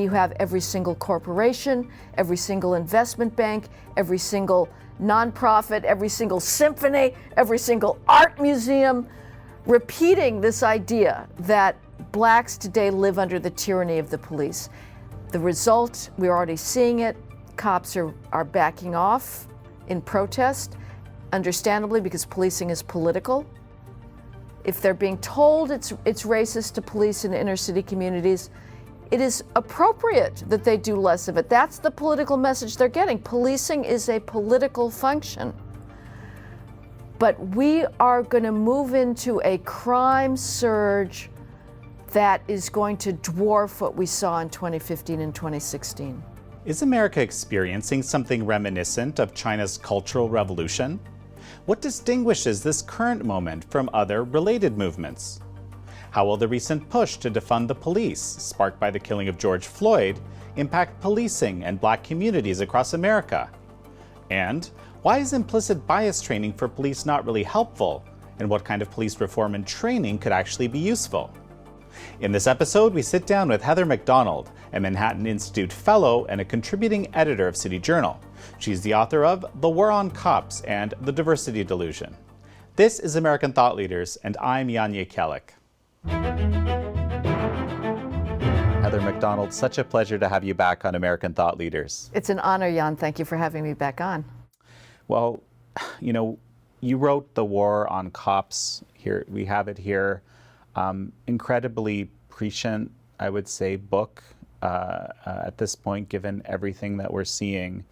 You have every single corporation, every single investment bank, every single nonprofit, every single symphony, every single art museum repeating this idea that blacks today live under the tyranny of the police. The result, we're already seeing it. Cops are backing off in protest, understandably, because policing is political. If they're being told it's racist to police in inner city communities, it is appropriate that they do less of it. That's the political message they're getting. Policing is a political function. But we are going to move into a crime surge that is going to dwarf what we saw in 2015 and 2016. Is America experiencing something reminiscent of China's Cultural Revolution? What distinguishes this current moment from other related movements? How will the recent push to defund the police, sparked by the killing of George Floyd, impact policing and black communities across America? And why is implicit bias training for police not really helpful? And what kind of police reform and training could actually be useful? In this episode, we sit down with Heather McDonald, a Manhattan Institute Fellow and a contributing editor of City Journal. She's the author of The War on Cops and The Diversity Delusion. This is American Thought Leaders, and I'm Yanya Kellick. Heather McDonald, such a pleasure to have you back on American Thought Leaders. It's an honor, Jan. Thank you for having me back on. Well, you wrote The War on Cops. Here, we have it here. Incredibly prescient, I would say, book at this point, given everything that we're seeing.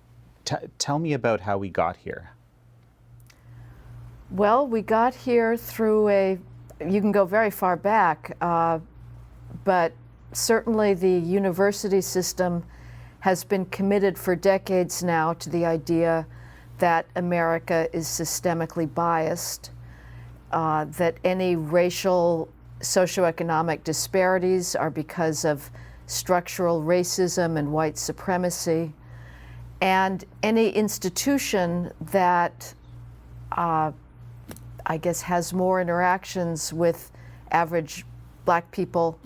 Tell me about how we got here. Well, we got here through you can go very far back, but certainly the university system has been committed for decades now to the idea that America is systemically biased, that any racial, socioeconomic disparities are because of structural racism and white supremacy, and any institution that I guess has more interactions with average black people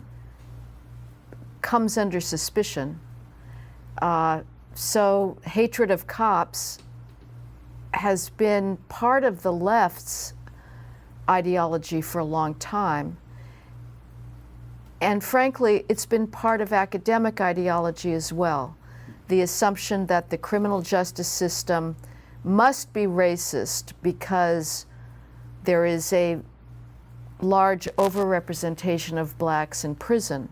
comes under suspicion. So hatred of cops has been part of the left's ideology for a long time. And frankly, it's been part of academic ideology as well. The assumption that the criminal justice system must be racist because there is a large overrepresentation of blacks in prison.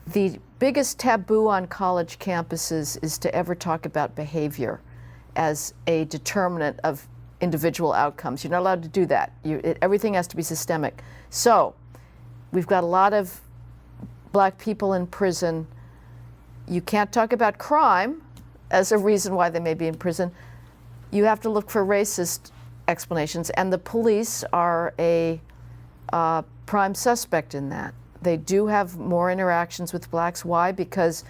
The biggest taboo on college campuses is to ever talk about behavior as a determinant of individual outcomes. You're not allowed to do that. Everything has to be systemic. So we've got a lot of black people in prison. You can't talk about crime as a reason why they may be in prison. You have to look for racist explanations, and the police are a prime suspect in that. They do have more interactions with blacks. Why? Because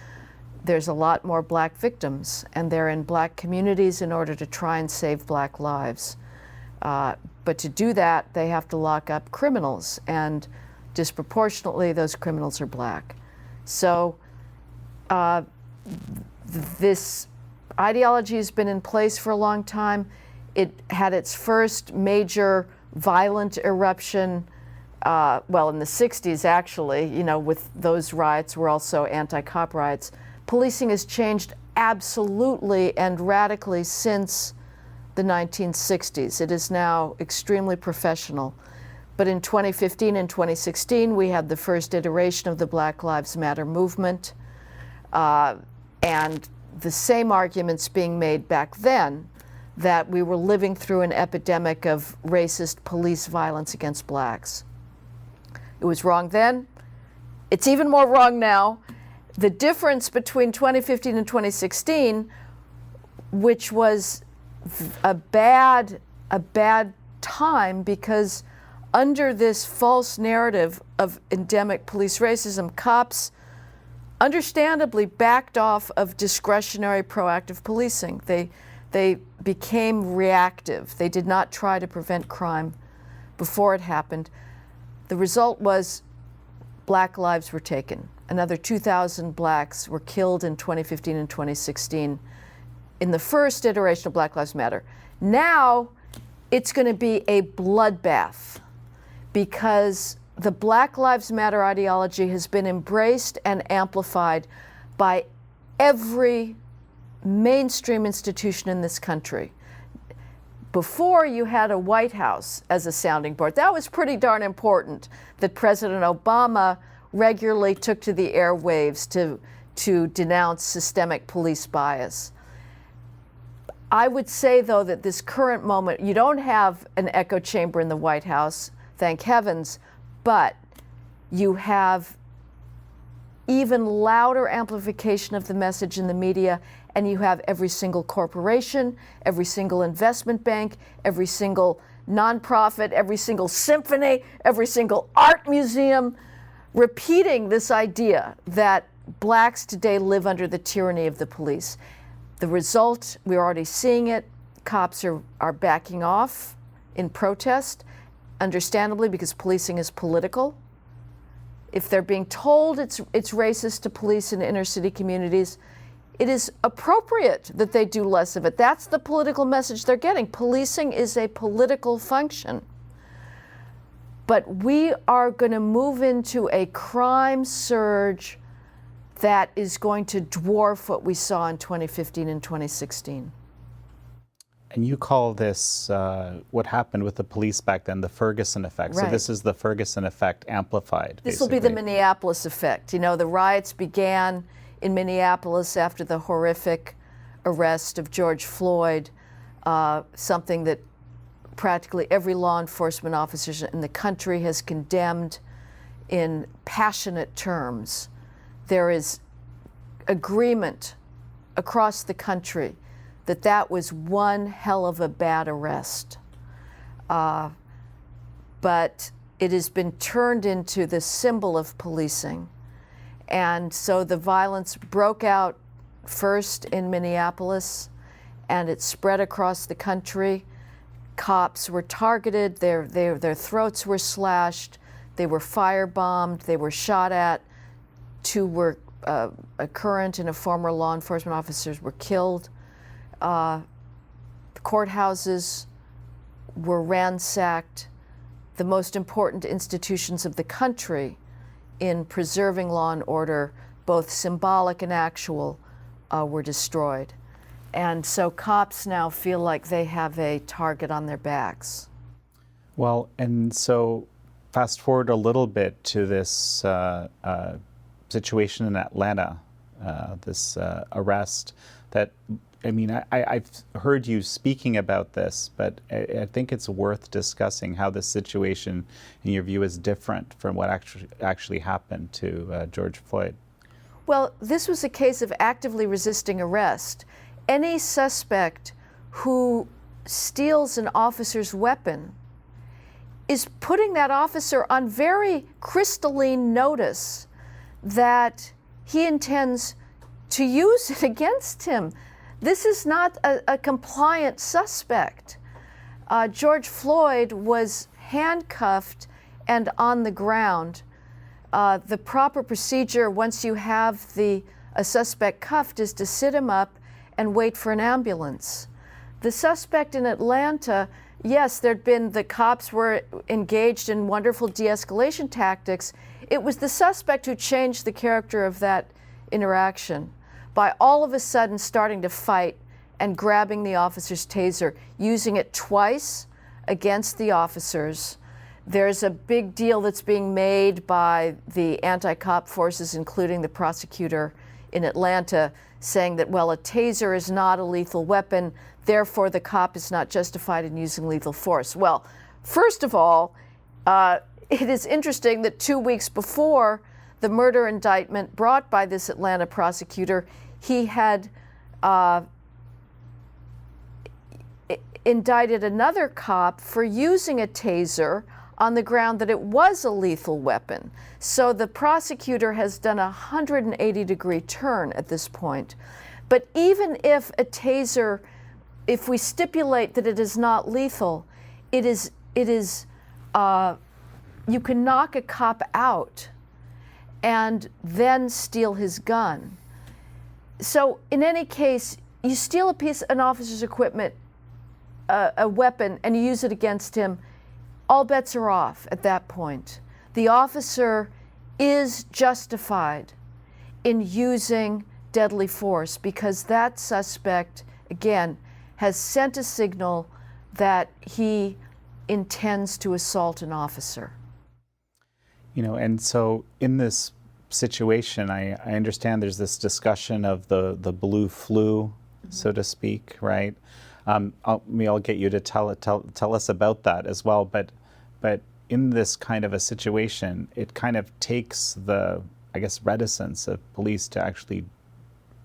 there's a lot more black victims, and they're in black communities in order to try and save black lives. But to do that, they have to lock up criminals, and disproportionately, those criminals are black. So this ideology has been in place for a long time. It had its first major violent eruption, in the 60s, actually, with those riots were also anti-cop riots. Policing has changed absolutely and radically since the 1960s. It is now extremely professional. But in 2015 and 2016, we had the first iteration of the Black Lives Matter movement, and the same arguments being made back then that we were living through an epidemic of racist police violence against blacks. It was wrong then. It's even more wrong now. The difference between 2015 and 2016, which was a bad time because under this false narrative of endemic police racism, cops understandably backed off of discretionary proactive policing. They became reactive. They did not try to prevent crime before it happened. The result was black lives were taken. another 2,000 blacks were killed in 2015 and 2016 in the first iteration of Black Lives Matter. Now it's going to be a bloodbath because the Black Lives Matter ideology has been embraced and amplified by every mainstream institution in this country. Before, you had a White House as a sounding board. That was pretty darn important, that President Obama regularly took to the airwaves to denounce systemic police bias. I would say, though, that this current moment, you don't have an echo chamber in the White House, thank heavens, but you have even louder amplification of the message in the media, and you have every single corporation, every single investment bank, every single nonprofit, every single symphony, every single art museum repeating this idea that blacks today live under the tyranny of the police. The result, we're already seeing it. Cops are backing off in protest, understandably, because policing is political. If they're being told it's racist to police in inner city communities, it is appropriate that they do less of it. That's the political message they're getting. Policing is a political function. But we are going to move into a crime surge that is going to dwarf what we saw in 2015 and 2016. And you call this, what happened with the police back then, the Ferguson effect. Right. So this is the Ferguson effect amplified, This will be the Minneapolis effect. You know, the riots began in Minneapolis after the horrific arrest of George Floyd, something that practically every law enforcement officer in the country has condemned in passionate terms. There is agreement across the country that that was one hell of a bad arrest. But it has been turned into the symbol of policing. And so the violence broke out first in Minneapolis, and it spread across the country. Cops were targeted, their throats were slashed, they were firebombed, they were shot at. Two were, a current and a former law enforcement officers were killed. The courthouses were ransacked. The most important institutions of the country in preserving law and order, both symbolic and actual, were destroyed. And so cops now feel like they have a target on their backs. Well, and so fast forward a little bit to this situation in Atlanta, this arrest that, I mean, I've heard you speaking about this, but I think it's worth discussing how this situation, in your view, is different from what actually happened to George Floyd. Well, this was a case of actively resisting arrest. Any suspect who steals an officer's weapon is putting that officer on very crystalline notice that he intends to use it against him. This is not a compliant suspect. George Floyd was handcuffed and on the ground. The proper procedure once you have a suspect cuffed is to sit him up and wait for an ambulance. The suspect in Atlanta, yes, the cops were engaged in wonderful de-escalation tactics. It was the suspect who changed the character of that interaction by all of a sudden starting to fight and grabbing the officer's taser, using it twice against the officers. There's a big deal that's being made by the anti-cop forces, including the prosecutor in Atlanta, saying that, well, a taser is not a lethal weapon, therefore the cop is not justified in using lethal force. Well, first of all, it is interesting that 2 weeks before the murder indictment brought by this Atlanta prosecutor, he had indicted another cop for using a taser on the ground that it was a lethal weapon. So the prosecutor has done a 180-degree turn at this point. But even if a taser, if we stipulate that it is not lethal, it is you can knock a cop out. and then steal his gun. So in any case, you steal an officer's equipment, a weapon, and you use it against him, all bets are off at that point. The officer is justified in using deadly force because that suspect, again, has sent a signal that he intends to assault an officer. You know, and so in this situation, I understand there's this discussion of the blue flu, so to speak, right? I'll get you to tell us about that as well. But in this kind of a situation, it kind of takes the, I guess, reticence of police to actually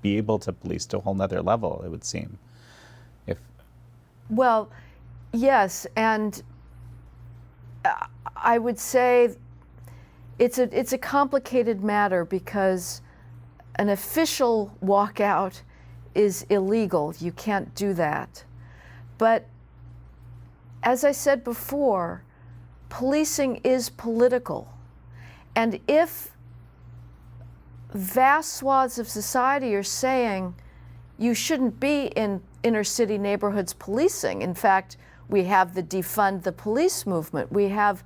be able to police to a whole nother level, it would seem. Well, yes, and I would say it's a complicated matter because an official walkout is illegal. You can't do that. But as I said before, policing is political. And if vast swaths of society are saying you shouldn't be in inner city neighborhoods policing, in fact, we have the Defund the Police movement. We have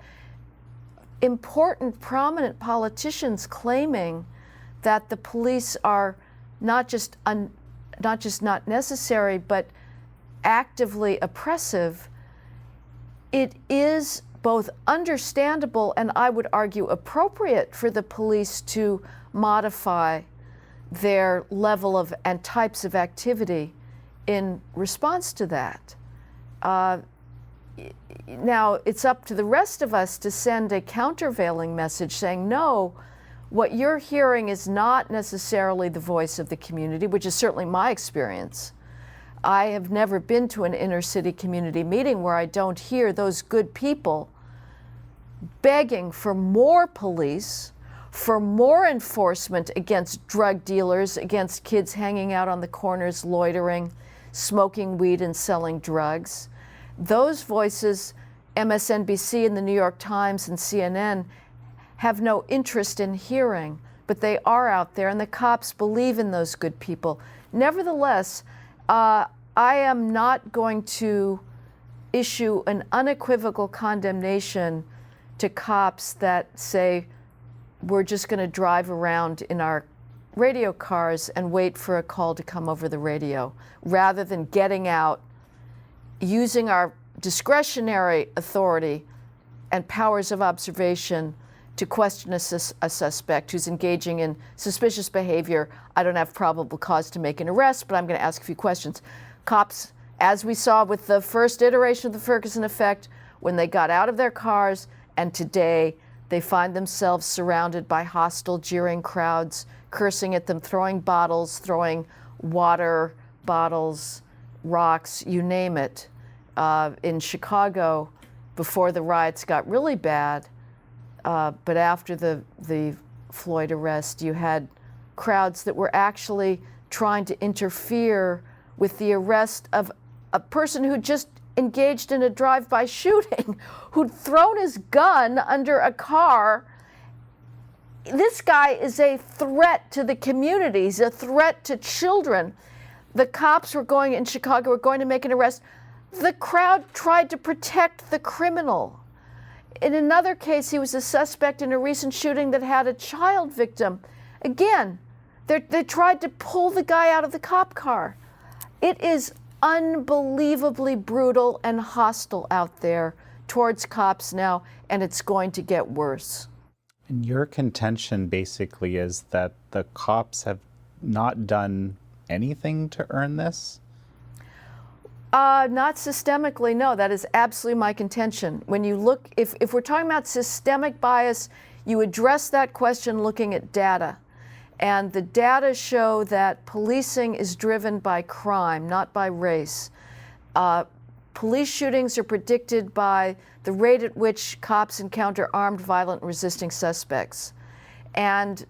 important, prominent politicians claiming that the police are not just not necessary, but actively oppressive. It is both understandable and I would argue appropriate for the police to modify their level of and types of activity in response to that. Now, it's up to the rest of us to send a countervailing message saying, no, what you're hearing is not necessarily the voice of the community, which is certainly my experience. I have never been to an inner city community meeting where I don't hear those good people begging for more police, for more enforcement against drug dealers, against kids hanging out on the corners, loitering, smoking weed and selling drugs. Those voices, MSNBC and the New York Times and CNN, have no interest in hearing, but they are out there, and the cops believe in those good people. Nevertheless, I am not going to issue an unequivocal condemnation to cops that say we're just going to drive around in our radio cars and wait for a call to come over the radio, rather than getting out, using our discretionary authority and powers of observation to question a suspect who's engaging in suspicious behavior. I don't have probable cause to make an arrest, but I'm going to ask a few questions. Cops, as we saw with the first iteration of the Ferguson effect, when they got out of their cars, and today they find themselves surrounded by hostile, jeering crowds, cursing at them, throwing bottles, throwing water bottles, rocks, you name it. In Chicago, before the riots got really bad, but after the Floyd arrest, you had crowds that were actually trying to interfere with the arrest of a person who just engaged in a drive-by shooting, who'd thrown his gun under a car. This guy is a threat to the community. He's a threat to children. The cops in Chicago were going to make an arrest. The crowd tried to protect the criminal. In another case, he was a suspect in a recent shooting that had a child victim. Again, they tried to pull the guy out of the cop car. It is unbelievably brutal and hostile out there towards cops now, and it's going to get worse. And your contention basically is that the cops have not done anything to earn this? Not systemically, no. That is absolutely my contention. When you look, if we're talking about systemic bias, you address that question looking at data. And the data show that policing is driven by crime, not by race. Police shootings are predicted by the rate at which cops encounter armed, violent, resisting suspects. And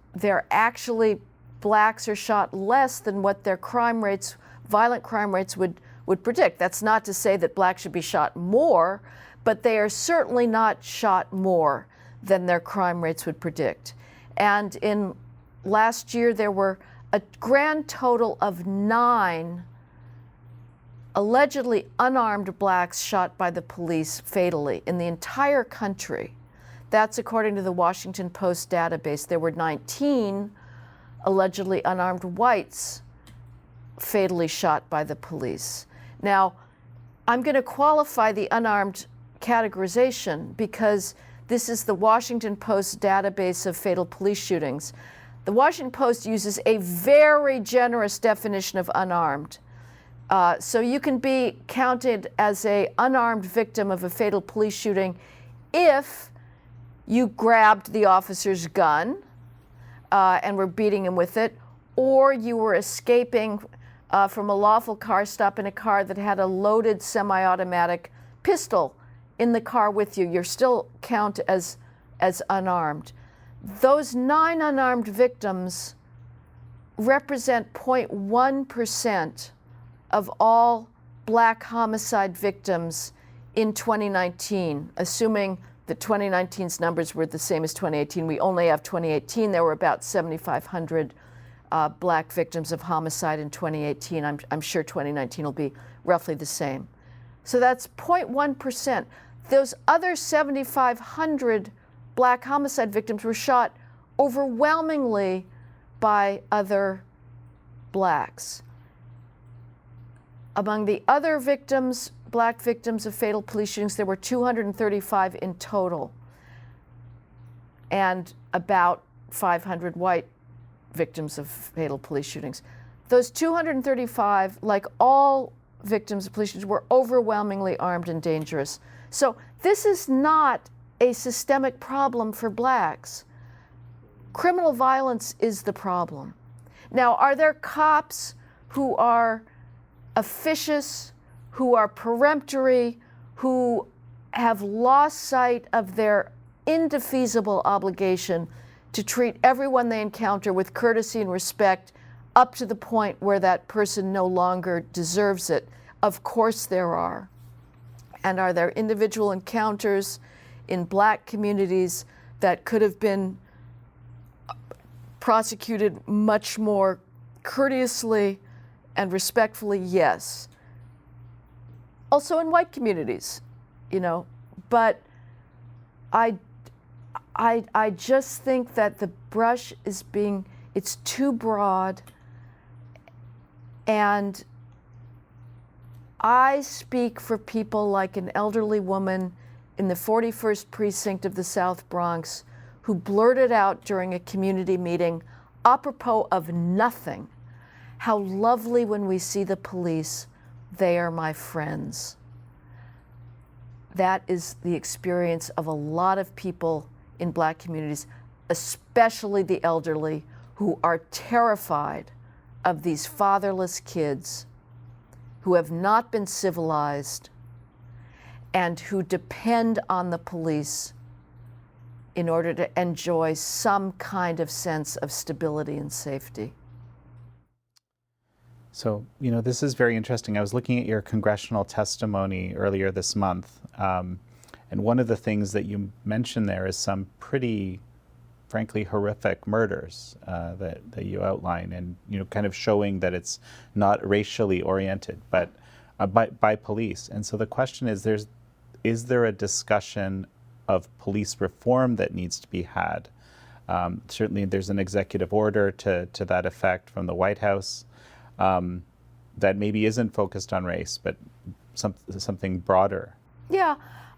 blacks are shot less than what their violent crime rates would predict. That's not to say that blacks should be shot more, but they are certainly not shot more than their crime rates would predict. And in last year, there were a grand total of 9 allegedly unarmed blacks shot by the police fatally in the entire country. That's according to the Washington Post database. There were 19 allegedly unarmed whites fatally shot by the police. Now, I'm going to qualify the unarmed categorization because this is the Washington Post database of fatal police shootings. The Washington Post uses a very generous definition of unarmed. So you can be counted as an unarmed victim of a fatal police shooting if you grabbed the officer's gun and were beating him with it, or you were escaping from a lawful car stop in a car that had a loaded semi-automatic pistol in the car with you. You're still count as unarmed. Those 9 unarmed victims represent 0.1% of all black homicide victims in 2019, assuming that 2019's numbers were the same as 2018. We only have 2018. There were about 7,500 black victims of homicide in 2018. I'm sure 2019 will be roughly the same. So that's 0.1%. Those other 7,500 black homicide victims were shot overwhelmingly by other blacks. Among the other victims, black victims of fatal police shootings, there were 235 in total, and about 500 white victims of fatal police shootings. Those 235, like all victims of police shootings, were overwhelmingly armed and dangerous. So this is not a systemic problem for blacks. Criminal violence is the problem. Now, are there cops who are officious, who are peremptory, who have lost sight of their indefeasible obligation to treat everyone they encounter with courtesy and respect up to the point where that person no longer deserves it? Of course there are. And are there individual encounters in black communities that could have been prosecuted much more courteously and respectfully? Yes. Also in white communities, but I just think that the brush it's too broad, and I speak for people like an elderly woman in the 41st precinct of the South Bronx who blurted out during a community meeting, apropos of nothing, how lovely when we see the police, they are my friends. That is the experience of a lot of people in black communities, especially the elderly, who are terrified of these fatherless kids who have not been civilized and who depend on the police in order to enjoy some kind of sense of stability and safety. So, this is very interesting. I was looking at your congressional testimony earlier this month, and one of the things that you mentioned there is some pretty, frankly, horrific murders that you outline, and kind of showing that it's not racially oriented, but by police. And so the question is there a discussion of police reform that needs to be had? Certainly, there's an executive order to that effect from the White House. That maybe isn't focused on race, but something broader. Yeah,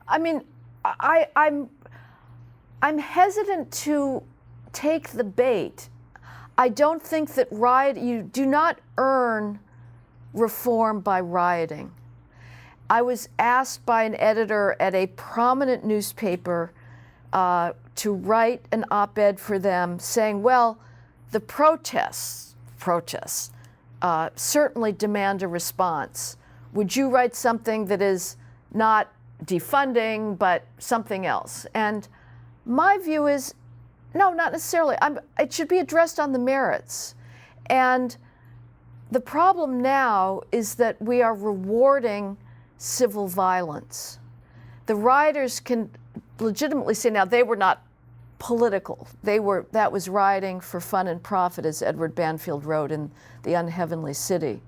I mean, I'm hesitant to take the bait. I don't think that you do not earn reform by rioting. I was asked by an editor at a prominent newspaper to write an op-ed for them saying, well, the protests certainly demand a response. Would you write something that is not defunding, but something else? And my view is, no, not necessarily. It should be addressed on the merits. And the problem now is that we are rewarding civil violence. The rioters can legitimately say, now they were not political. That was rioting for fun and profit, as Edward Banfield wrote in The Unheavenly City.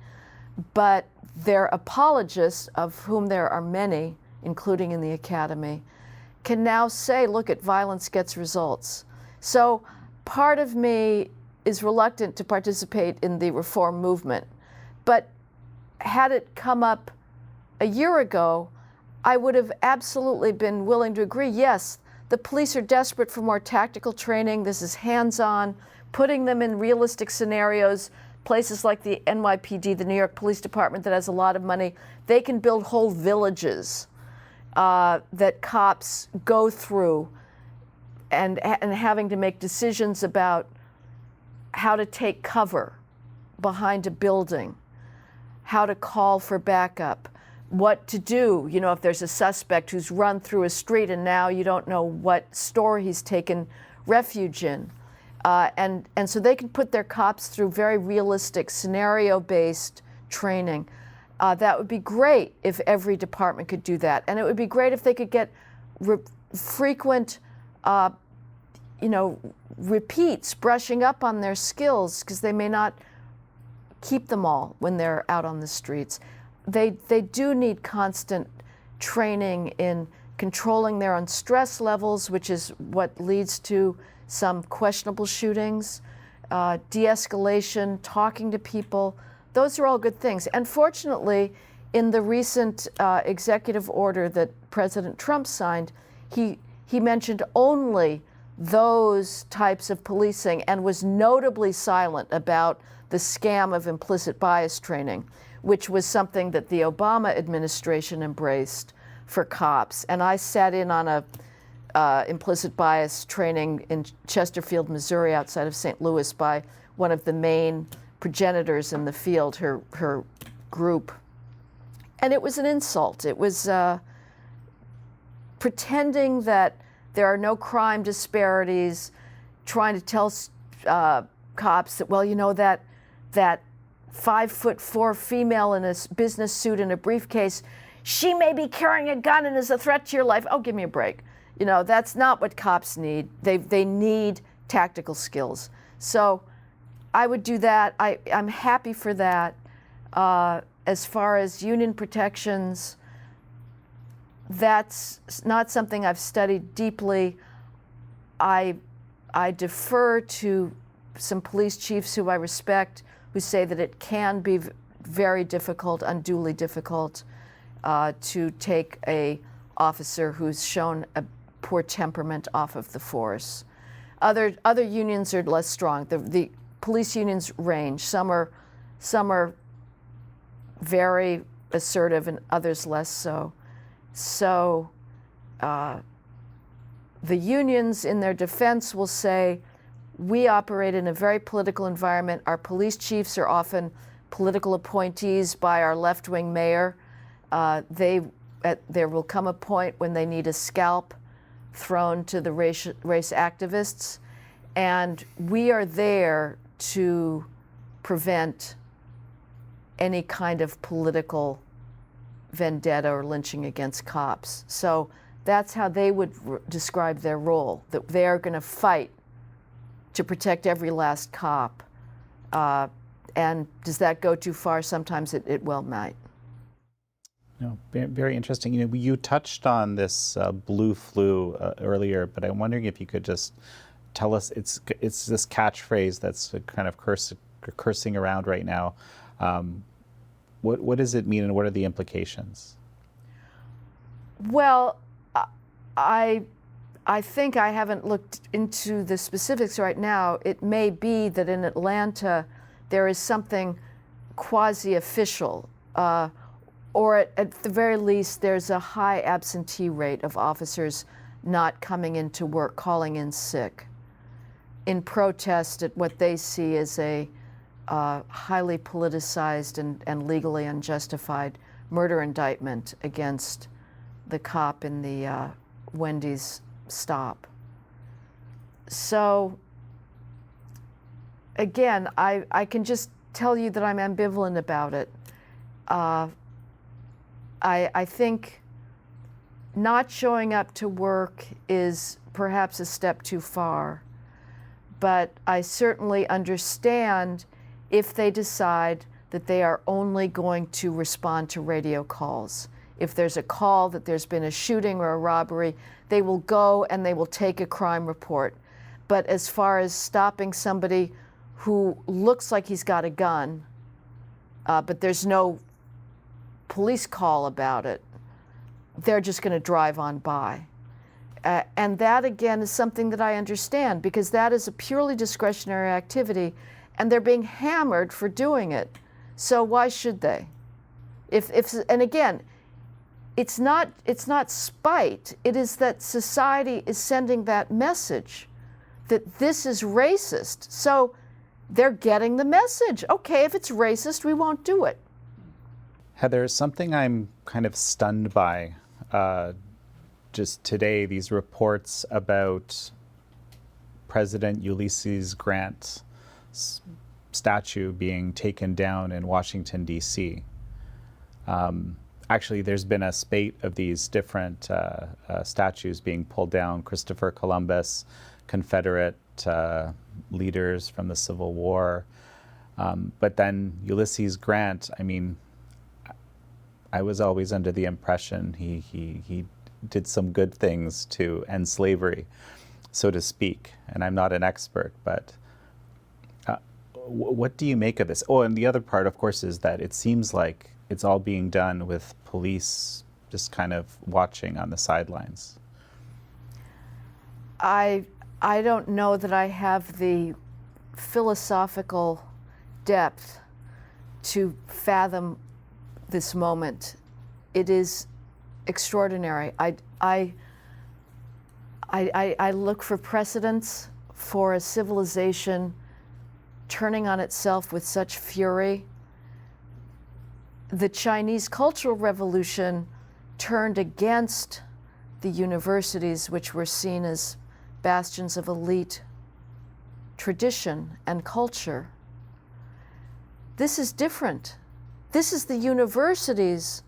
But their apologists, of whom there are many, including in the academy, can now say, look, violence gets results. So part of me is reluctant to participate in the reform movement. But had it come up a year ago, I would have absolutely been willing to agree, yes, the police are desperate for more tactical training. This is hands-on, putting them in realistic scenarios. Places like the NYPD, the New York Police Department, that has a lot of money, they can build whole villages that cops go through and having to make decisions about how to take cover behind a building, how to call for backup, what to do, if there's a suspect who's run through a street and now you don't know what store he's taken refuge in. And so they can put their cops through very realistic scenario-based training. That would be great if every department could do that. And it would be great if they could get frequent, repeats, brushing up on their skills, because they may not keep them all when they're out on the streets. They do need constant training in controlling their own stress levels, which is what leads to some questionable shootings, de-escalation, talking to people. Those are all good things. And fortunately, in the recent executive order that President Trump signed, he mentioned only those types of policing and was notably silent about the scam of implicit bias training, which was something that the Obama administration embraced for cops. And I sat in on a implicit bias training in Chesterfield, Missouri, outside of St. Louis, by one of the main progenitors in the field, her group. And it was an insult. It was pretending that there are no crime disparities, trying to tell cops that, well, that 5'4" female in a business suit and a briefcase, she may be carrying a gun and is a threat to your life. Oh, give me a break. That's not what cops need. They need tactical skills. So I would do that. I'm happy for that. As far as union protections, that's not something I've studied deeply. I defer to some police chiefs who I respect, who say that it can be very difficult, unduly difficult, to take a officer who's shown a poor temperament off of the force. Other unions are less strong. The police unions range. Some are very assertive and others less so. So the unions in their defense will say, we operate in a very political environment. Our police chiefs are often political appointees by our left-wing mayor. There will come a point when they need a scalp thrown to the race activists, and we are there to prevent any kind of political vendetta or lynching against cops. So that's how they would describe their role, that they are going to fight to protect every last cop. And does that go too far? Sometimes it well might. No, very interesting. You touched on this blue flu earlier, but I'm wondering if you could just tell us, it's this catchphrase that's kind of cursing around right now. What does it mean, and what are the implications? Well, I think I haven't looked into the specifics right now. It may be that in Atlanta there is something quasi-official, or at the very least there's a high absentee rate of officers not coming into work, calling in sick, in protest at what they see as a highly politicized and legally unjustified murder indictment against the cop in the Wendy's stop. So again, I can just tell you that I'm ambivalent about it. I think not showing up to work is perhaps a step too far. But I certainly understand if they decide that they are only going to respond to radio calls. If there's a call that there's been a shooting or a robbery, they will go and they will take a crime report. But as far as stopping somebody who looks like he's got a gun, but there's no police call about it, they're just going to drive on by. And that, again, is something that I understand, because that is a purely discretionary activity, and they're being hammered for doing it. So why should they? And again, it's not spite. It is that society is sending that message that this is racist. So they're getting the message. Okay, if it's racist, we won't do it. Heather, something I'm kind of stunned by just today, these reports about President Ulysses Grant's statue being taken down in Washington, D.C. Actually, there's been a spate of these different statues being pulled down. Christopher Columbus, Confederate leaders from the Civil War. But then Ulysses Grant, I mean, I was always under the impression he did some good things to end slavery, so to speak. And I'm not an expert, but what do you make of this? Oh, and the other part, of course, is that it seems like it's all being done with police just kind of watching on the sidelines. I don't know that I have the philosophical depth to fathom this moment. It is extraordinary. I look for precedents for a civilization turning on itself with such fury. The Chinese Cultural Revolution turned against the universities, which were seen as bastions of elite tradition and culture. This is different. This is the universities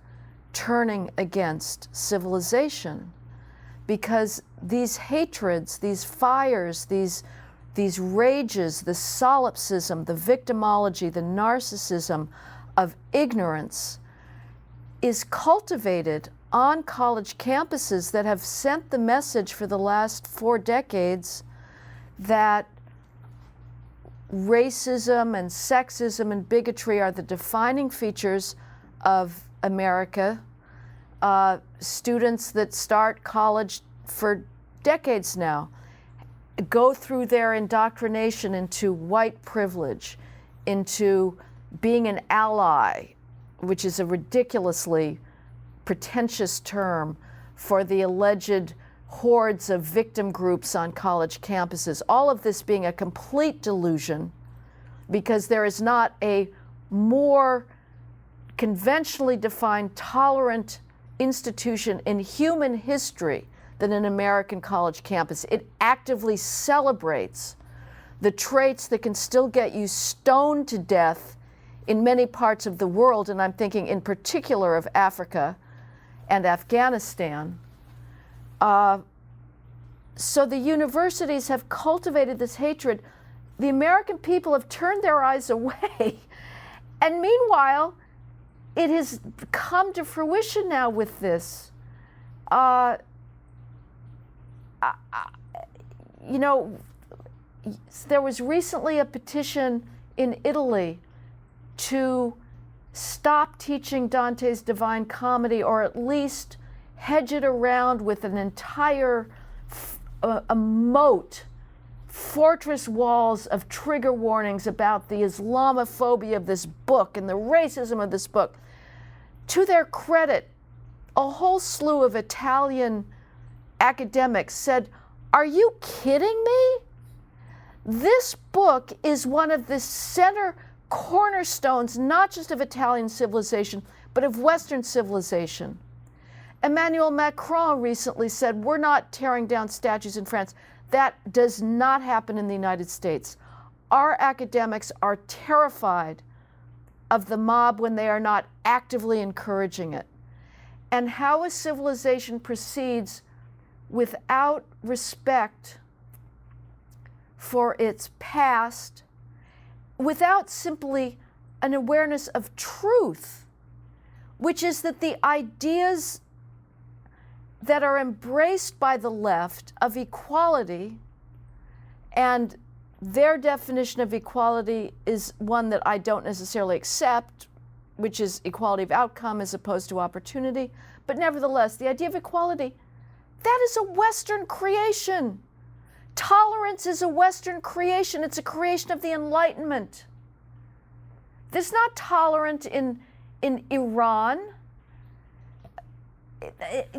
turning against civilization, because these hatreds, these fires, these rages, the solipsism, the victimology, the narcissism of ignorance is cultivated on college campuses that have sent the message for the last 4 decades that racism and sexism and bigotry are the defining features of America. Students that start college for decades now go through their indoctrination into white privilege, into being an ally, which is a ridiculously pretentious term for the alleged hordes of victim groups on college campuses. All of this being a complete delusion, because there is not a more conventionally defined tolerant institution in human history than an American college campus. It actively celebrates the traits that can still get you stoned to death in many parts of the world, and I'm thinking in particular of Africa and Afghanistan. So the universities have cultivated this hatred. The American people have turned their eyes away. And meanwhile, it has come to fruition now with this. You know, there was recently a petition in Italy to stop teaching Dante's Divine Comedy, or at least hedge it around with an entire a moat, fortress walls of trigger warnings about the Islamophobia of this book and the racism of this book. To their credit, a whole slew of Italian academics said, "Are you kidding me? This book is one of the center cornerstones, not just of Italian civilization, but of Western civilization." Emmanuel Macron recently said, "We're not tearing down statues in France." That does not happen in the United States. Our academics are terrified of the mob when they are not actively encouraging it. And how a civilization proceeds without respect for its past, without simply an awareness of truth, which is that the ideas that are embraced by the left of equality, and their definition of equality is one that I don't necessarily accept, which is equality of outcome as opposed to opportunity. But nevertheless, the idea of equality, that is a Western creation. Tolerance is a Western creation. It's a creation of the Enlightenment. There's not tolerant in Iran.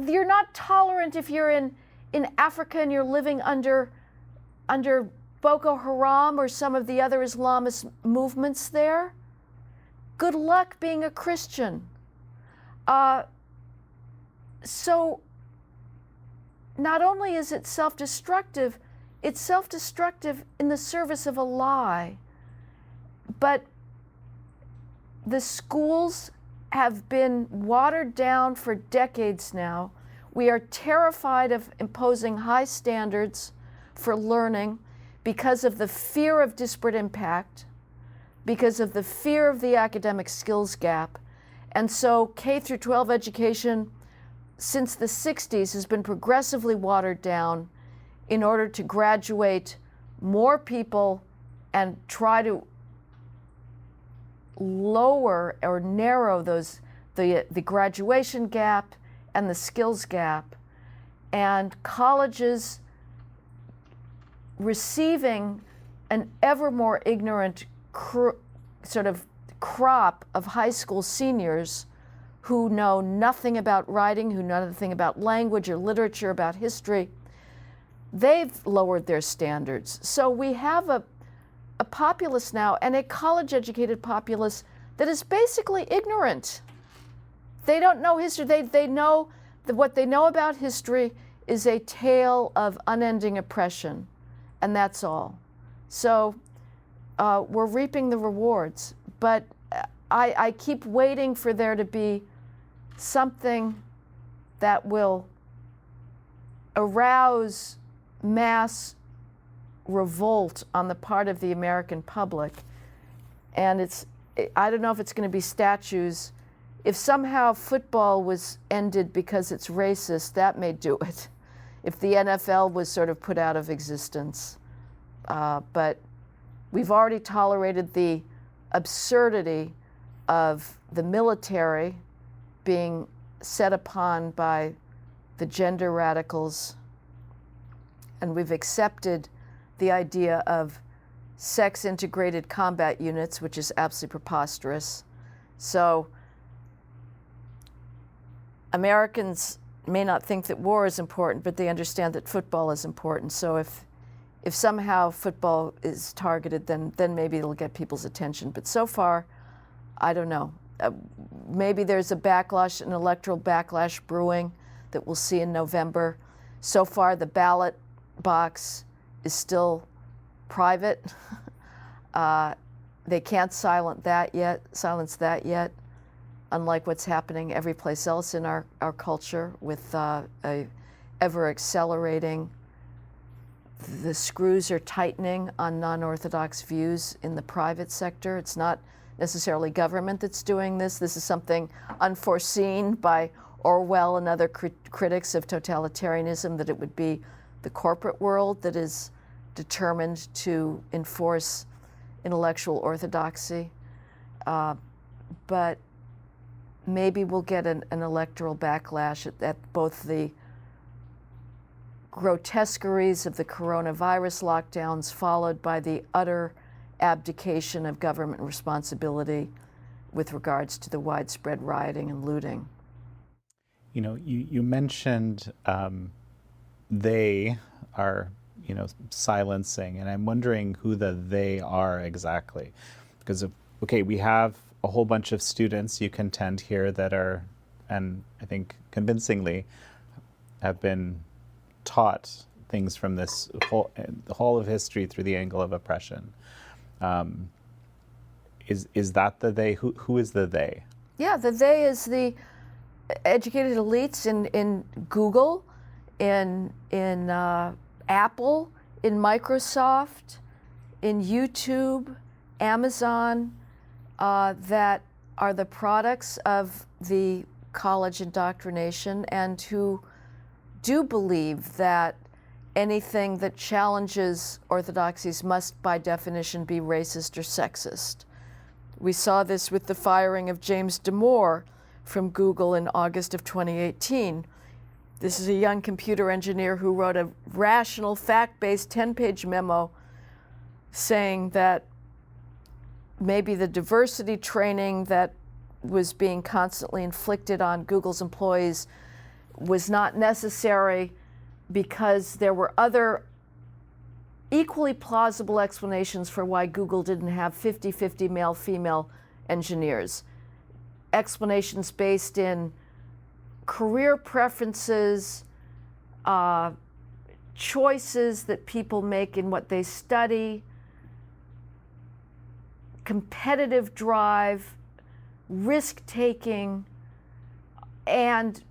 You're not tolerant if you're in Africa and you're living under Boko Haram or some of the other Islamist movements there. Good luck being a Christian. So not only is it self-destructive, it's self-destructive in the service of a lie. But the schools have been watered down for decades now. We are terrified of imposing high standards for learning because of the fear of disparate impact, because of the fear of the academic skills gap. And so K through 12 education since the 60s has been progressively watered down in order to graduate more people and try to lower or narrow the graduation gap and the skills gap. And colleges receiving an ever more ignorant sort of crop of high school seniors who know nothing about writing, who know nothing about language or literature, about history. They've lowered their standards. So we have a populace now, and a college-educated populace that is basically ignorant. They don't know history. They know that what they know about history is a tale of unending oppression, and that's all. So we're reaping the rewards. But I keep waiting for there to be something that will arouse mass revolt on the part of the American public. And I don't know if it's going to be statues. If somehow football was ended because it's racist, that may do it. If the NFL was sort of put out of existence. But we've already tolerated the absurdity of the military being set upon by the gender radicals, and we've accepted the idea of sex-integrated combat units, which is absolutely preposterous. So Americans may not think that war is important, but they understand that football is important. So if somehow football is targeted, then maybe it'll get people's attention. But so far, I don't know. Maybe there's a backlash, an electoral backlash brewing that we'll see in November. So far, the ballot box is still private. They can't silence that yet, unlike what's happening every place else in our culture with a ever accelerating. The screws are tightening on non-orthodox views in the private sector. It's not necessarily government that's doing this. This is something unforeseen by Orwell and other critics of totalitarianism, that it would be the corporate world that is determined to enforce intellectual orthodoxy. But maybe we'll get an electoral backlash at both the grotesqueries of the coronavirus lockdowns, followed by the utter abdication of government responsibility with regards to the widespread rioting and looting. You know, you mentioned they are, silencing, and I'm wondering who the they are exactly. Because, we have a whole bunch of students you contend here that are, and I think convincingly, have been taught things from the whole of history through the angle of oppression. Is that the they? Who is the they? Yeah, the they is the educated elites in Google, in Apple, in Microsoft, in YouTube, Amazon, that are the products of the college indoctrination and who do believe that anything that challenges orthodoxies must by definition be racist or sexist. We saw this with the firing of James Damore from Google in August of 2018. This is a young computer engineer who wrote a rational, fact-based 10-page memo saying that maybe the diversity training that was being constantly inflicted on Google's employees was not necessary because there were other equally plausible explanations for why Google didn't have 50-50 male-female engineers. Explanations based in career preferences, choices that people make in what they study, competitive drive, risk-taking, and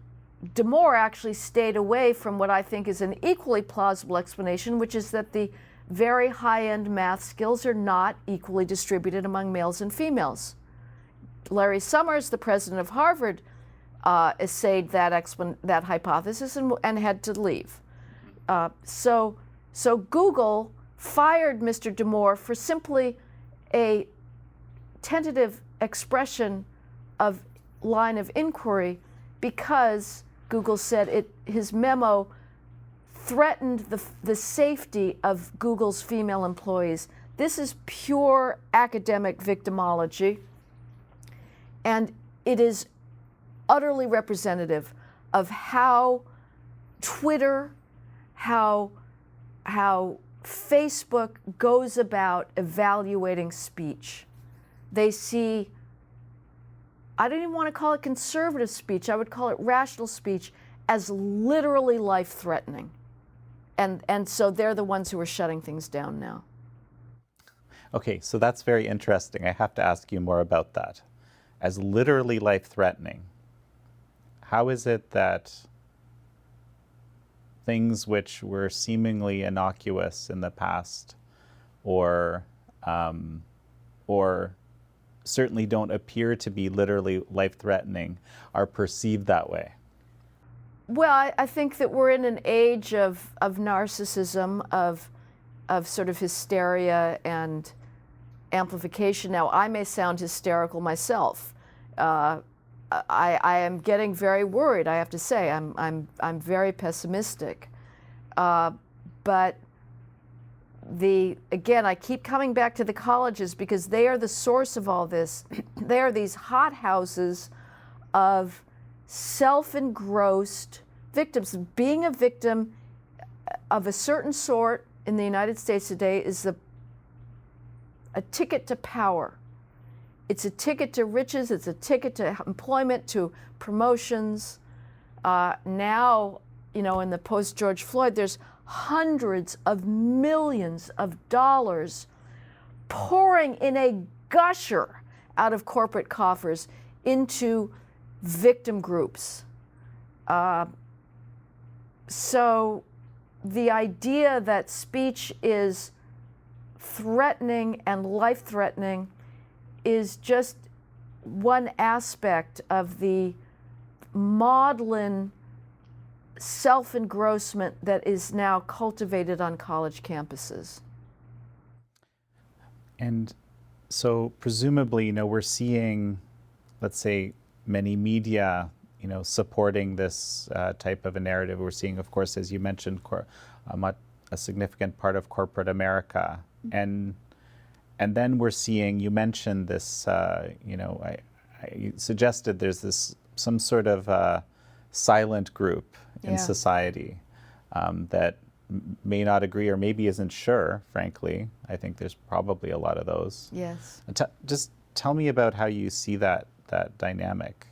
Damore actually stayed away from what I think is an equally plausible explanation, which is that the very high-end math skills are not equally distributed among males and females. Larry Summers, the president of Harvard, essayed that hypothesis and had to leave. So Google fired Mr. Damore for simply a tentative expression of line of inquiry because Google said his memo threatened the safety of Google's female employees. This is pure academic victimology, and it is utterly representative of how Twitter, how Facebook goes about evaluating speech. They see, I don't even want to call it conservative speech, I would call it rational speech, as literally life-threatening. And so they're the ones who are shutting things down now. Okay, so that's very interesting. I have to ask you more about that. As literally life-threatening, how is it that things which were seemingly innocuous in the past or certainly don't appear to be literally life-threatening are perceived that way? Well, I think that we're in an age of narcissism, of sort of hysteria and amplification. Now, I may sound hysterical myself. I am getting very worried, I have to say. I'm very pessimistic. But again, I keep coming back to the colleges because they are the source of all this. They are these hothouses of self-engrossed victims. Being a victim of a certain sort in the United States today is a ticket to power. It's a ticket to riches, it's a ticket to employment, to promotions. Now, in the post-George Floyd, there's hundreds of millions of dollars pouring in a gusher out of corporate coffers into victim groups. So the idea that speech is threatening and life-threatening is just one aspect of the maudlin self-engrossment that is now cultivated on college campuses. And so presumably, we're seeing, let's say, many media, supporting this type of a narrative. We're seeing, of course, as you mentioned, a significant part of corporate America. And then we're seeing, you mentioned this, you suggested there's some sort of silent group in society that may not agree or maybe isn't sure, frankly. I think there's probably a lot of those. Yes. Just tell me about how you see that dynamic.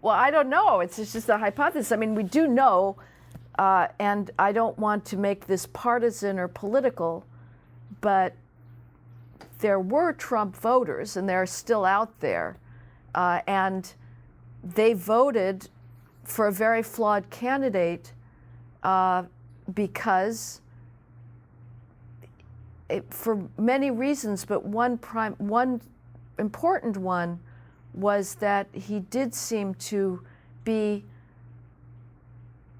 Well, I don't know. It's just a hypothesis. I mean, we do know, and I don't want to make this partisan or political, but there were Trump voters, and they're still out there, and they voted for a very flawed candidate because for many reasons, but one important one was that he did seem to be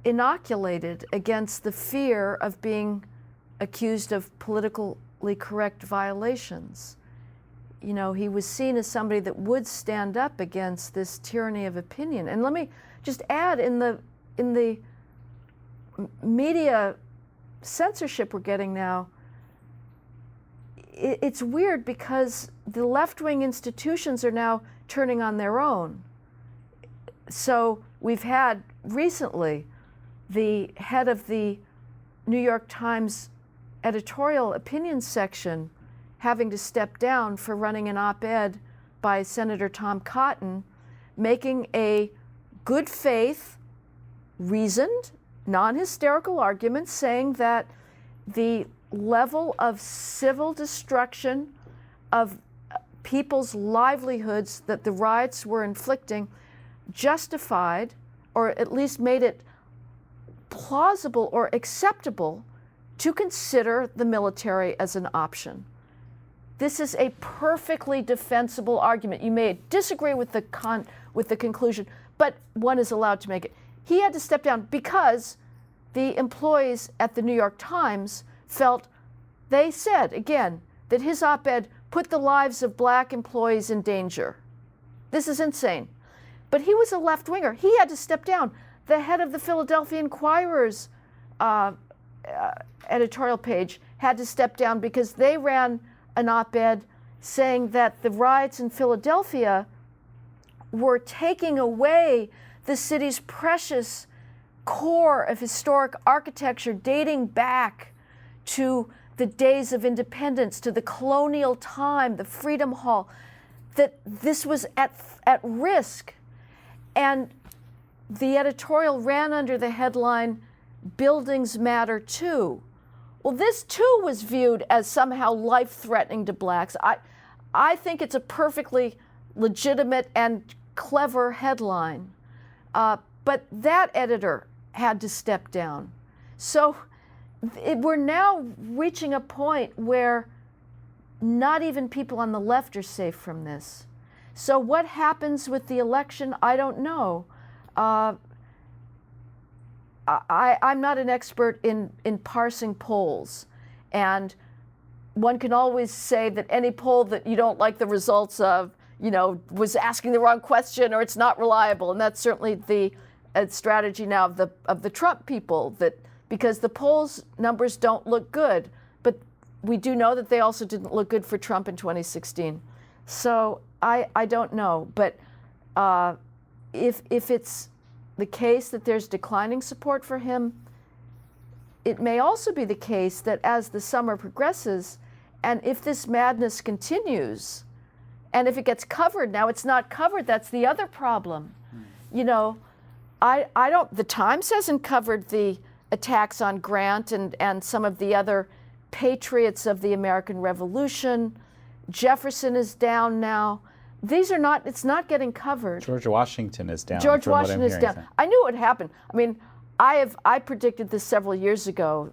inoculated against the fear of being accused of politically correct violations. You know, he was seen as somebody that would stand up against this tyranny of opinion. And let me just add, in the media censorship we're getting now, it's weird because the left-wing institutions are now turning on their own. So we've had recently the head of the New York Times editorial opinion section having to step down for running an op-ed by Senator Tom Cotton, making a good faith, reasoned, non-hysterical argument saying that the level of civil destruction of people's livelihoods that the riots were inflicting justified, or at least made it plausible or acceptable to consider the military as an option. This is a perfectly defensible argument. You may disagree with the conclusion, but one is allowed to make it. He had to step down because the employees at the New York Times felt, they said, again, that his op-ed put the lives of black employees in danger. This is insane. But he was a left-winger. He had to step down. The head of the Philadelphia Inquirer's editorial page had to step down because they ran an op-ed saying that the riots in Philadelphia were taking away the city's precious core of historic architecture dating back to the days of independence, to the colonial time, the Freedom Hall, that this was at risk. And the editorial ran under the headline, "Buildings Matter Too." Well, this too was viewed as somehow life-threatening to blacks. I think it's a perfectly legitimate and clever headline. But that editor had to step down. So we're now reaching a point where not even people on the left are safe from this. So what happens with the election, I don't know. I'm not an expert in parsing polls, and one can always say that any poll that you don't like the results of, you know, was asking the wrong question or it's not reliable, and that's certainly the strategy now of the Trump people, that because the polls numbers don't look good, but we do know that they also didn't look good for Trump in 2016. So I don't know, but if it's the case that there's declining support for him, it may also be the case that as the summer progresses, and if this madness continues, and if it gets covered, now it's not covered, that's the other problem. You know, the Times hasn't covered the attacks on Grant and some of the other patriots of the American Revolution. Jefferson is down now. It's not getting covered. George Washington is down. George Washington is down. I knew it would happen. I mean, I predicted this several years ago.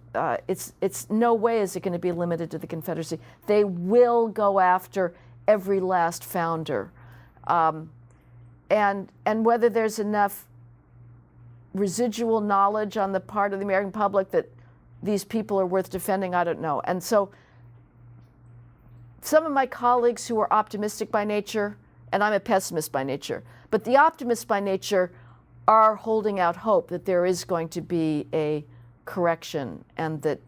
It's no way is it going to be limited to the Confederacy. They will go after every last founder, and whether there's enough residual knowledge on the part of the American public that these people are worth defending, I don't know. And so some of my colleagues who are optimistic by nature, and I'm a pessimist by nature, but the optimists by nature are holding out hope that there is going to be a correction and that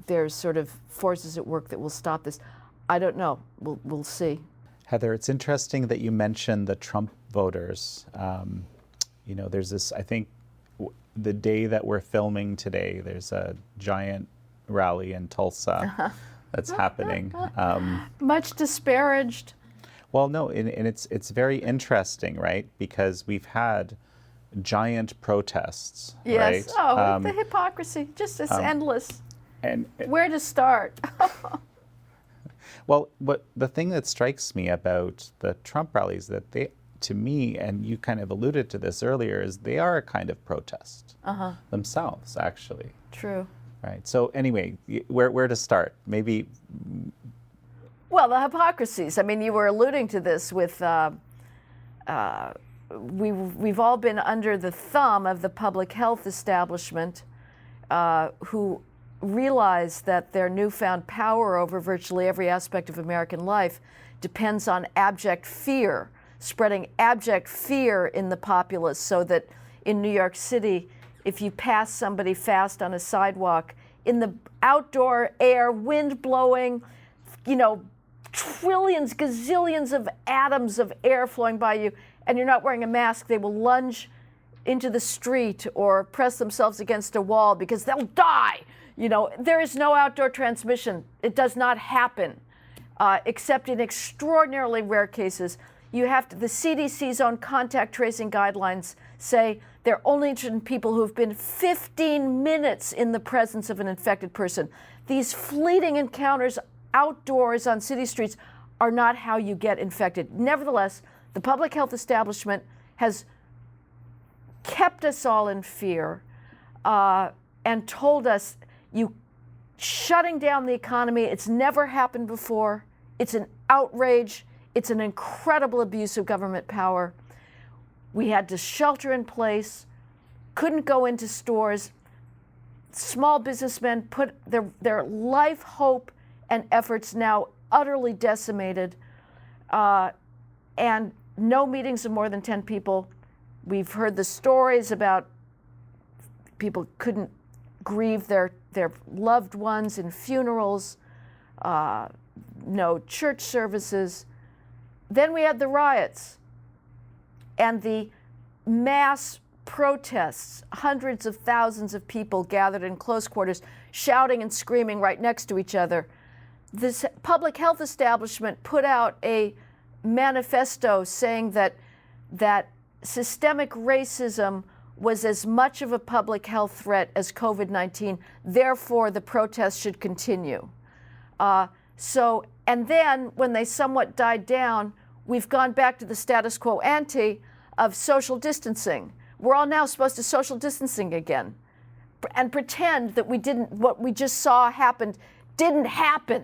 there's sort of forces at work that will stop this. I don't know. We'll see. Heather, it's interesting that you mentioned the Trump voters. You know, there's this, I think, the day that we're filming today, there's a giant rally in Tulsa that's happening. Much disparaged. Well, no, and it's very interesting, right? Because we've had giant protests, yes. right? Oh, the hypocrisy, just it's endless. And where to start? Well, the thing that strikes me about the Trump rallies that to me, and you kind of alluded to this earlier, is they are a kind of protest themselves, actually. True. Right. So anyway, where to start? Maybe. Well, the hypocrisies. I mean, you were alluding to this with. We've all been under the thumb of the public health establishment, who realize that their newfound power over virtually every aspect of American life depends on abject fear, spreading abject fear in the populace, so that in New York City, if you pass somebody fast on a sidewalk, in the outdoor air, wind blowing, trillions, gazillions of atoms of air flowing by you, and you're not wearing a mask, they will lunge into the street or press themselves against a wall because they'll die. There is no outdoor transmission. It does not happen, except in extraordinarily rare cases. The CDC's own contact tracing guidelines say they're only interested in people who've been 15 minutes in the presence of an infected person. These fleeting encounters outdoors on city streets are not how you get infected. Nevertheless, the public health establishment has kept us all in fear and told us, you shutting down the economy, it's never happened before. It's an outrage. It's an incredible abuse of government power. We had to shelter in place, couldn't go into stores. Small businessmen put their life, hope, and efforts now utterly decimated, and no meetings of more than 10 people. We've heard the stories about people couldn't grieve their loved ones in funerals, no church services. Then we had the riots and the mass protests, hundreds of thousands of people gathered in close quarters, shouting and screaming right next to each other. This public health establishment put out a manifesto saying that systemic racism was as much of a public health threat as COVID-19, therefore the protests should continue. And then when they somewhat died down, we've gone back to the status quo ante of social distancing. We're all now supposed to social distancing again and pretend that what we just saw happened didn't happen.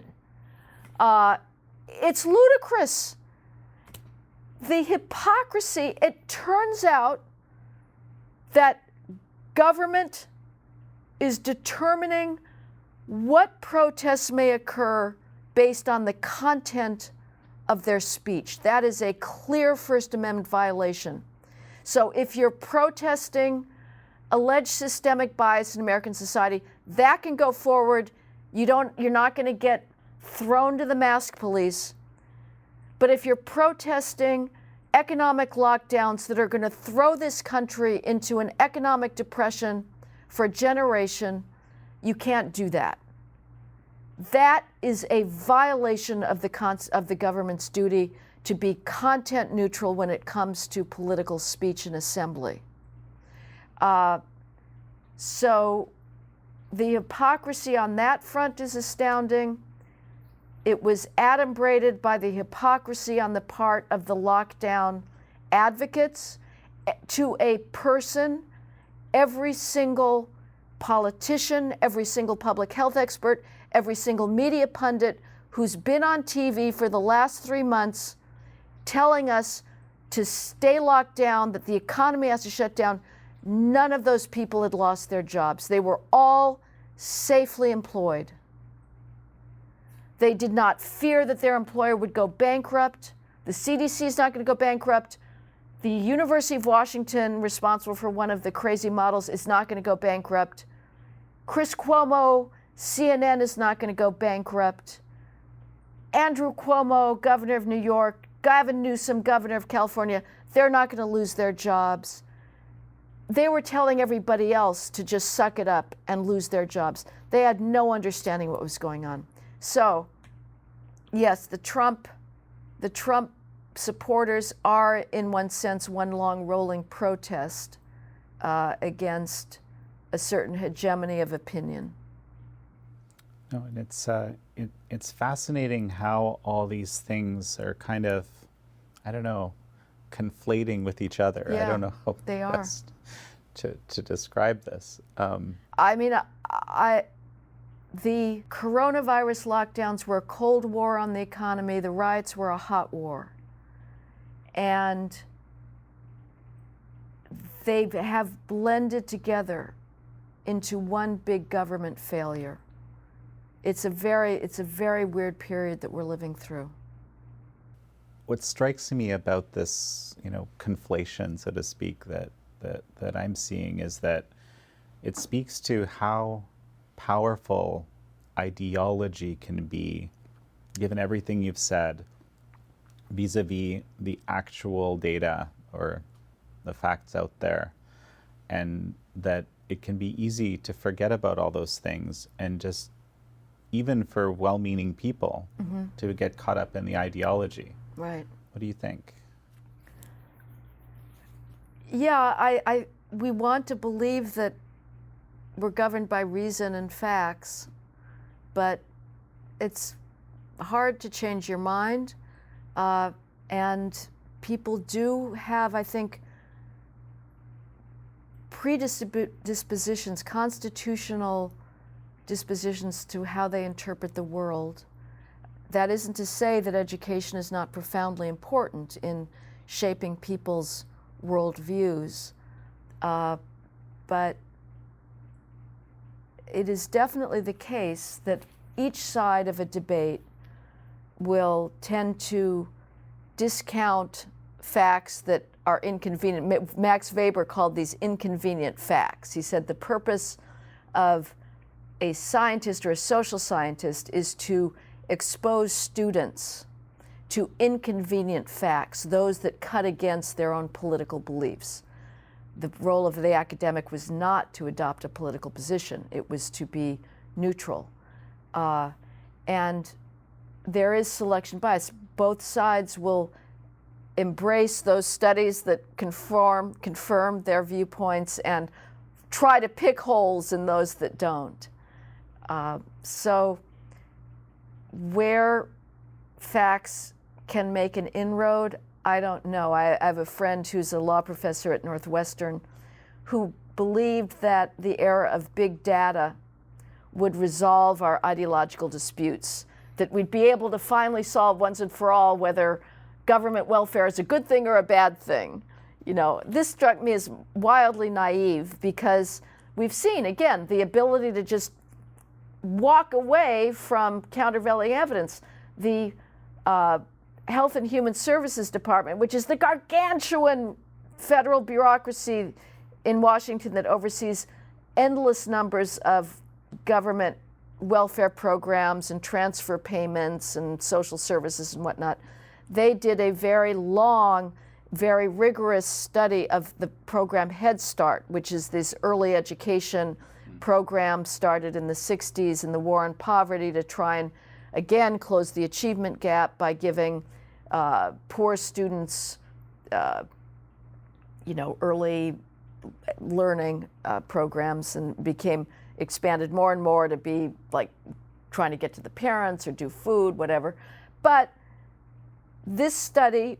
It's ludicrous. The hypocrisy, it turns out that government is determining what protests may occur based on the content of their speech. That is a clear First Amendment violation. So if you're protesting alleged systemic bias in American society, that can go forward. You're not going to get thrown to the mask police. But if you're protesting economic lockdowns that are going to throw this country into an economic depression for a generation, you can't do that. That is a violation of the government's duty to be content neutral when it comes to political speech and assembly. So the hypocrisy on that front is astounding. It was adumbrated by the hypocrisy on the part of the lockdown advocates. To a person, every single politician, every single public health expert, every single media pundit who's been on TV for the last 3 months telling us to stay locked down, that the economy has to shut down, none of those people had lost their jobs. They were all safely employed. They did not fear that their employer would go bankrupt. The CDC is not going to go bankrupt. The University of Washington, responsible for one of the crazy models, is not going to go bankrupt. Chris Cuomo, CNN, is not going to go bankrupt. Andrew Cuomo, governor of New York, Gavin Newsom, governor of California, they're not going to lose their jobs. They were telling everybody else to just suck it up and lose their jobs. They had no understanding what was going on. So, yes, the Trump supporters are, in one sense, one long rolling protest against a certain hegemony of opinion. No, and it's fascinating how all these things are kind of, I don't know, conflating with each other. Yeah, I don't know how they are. best to describe this. I mean, the coronavirus lockdowns were a Cold War on the economy. The riots were a hot war. And they have blended together into one big government failure. It's a very weird period that we're living through. What strikes me about this, conflation, so to speak, that I'm seeing is that it speaks to how powerful ideology can be, given everything you've said, vis-a-vis the actual data or the facts out there, and that it can be easy to forget about all those things, and just, even for well-meaning people, to get caught up in the ideology. Right. What do you think? Yeah, we want to believe that we're governed by reason and facts, but it's hard to change your mind, and people do have, I think, predispositions, constitutional dispositions to how they interpret the world. That isn't to say that education is not profoundly important in shaping people's worldviews, but it is definitely the case that each side of a debate will tend to discount facts that are inconvenient. Max Weber called these inconvenient facts. He said the purpose of a scientist or a social scientist is to expose students to inconvenient facts, those that cut against their own political beliefs. The role of the academic was not to adopt a political position, it was to be neutral. And there is selection bias. Both sides will embrace those studies that confirm their viewpoints and try to pick holes in those that don't. So where facts can make an inroad, I don't know. I have a friend who's a law professor at Northwestern who believed that the era of big data would resolve our ideological disputes, that we'd be able to finally solve once and for all whether government welfare is a good thing or a bad thing. This struck me as wildly naive because we've seen, again, the ability to just walk away from countervailing evidence. The Health and Human Services Department, which is the gargantuan federal bureaucracy in Washington that oversees endless numbers of government welfare programs and transfer payments and social services and whatnot, they did a very long, very rigorous study of the program Head Start, which is this early education program started in the 60s in the war on poverty to try and, again, close the achievement gap by giving poor students, early learning programs, and became expanded more and more to be like trying to get to the parents or do food, whatever. But this study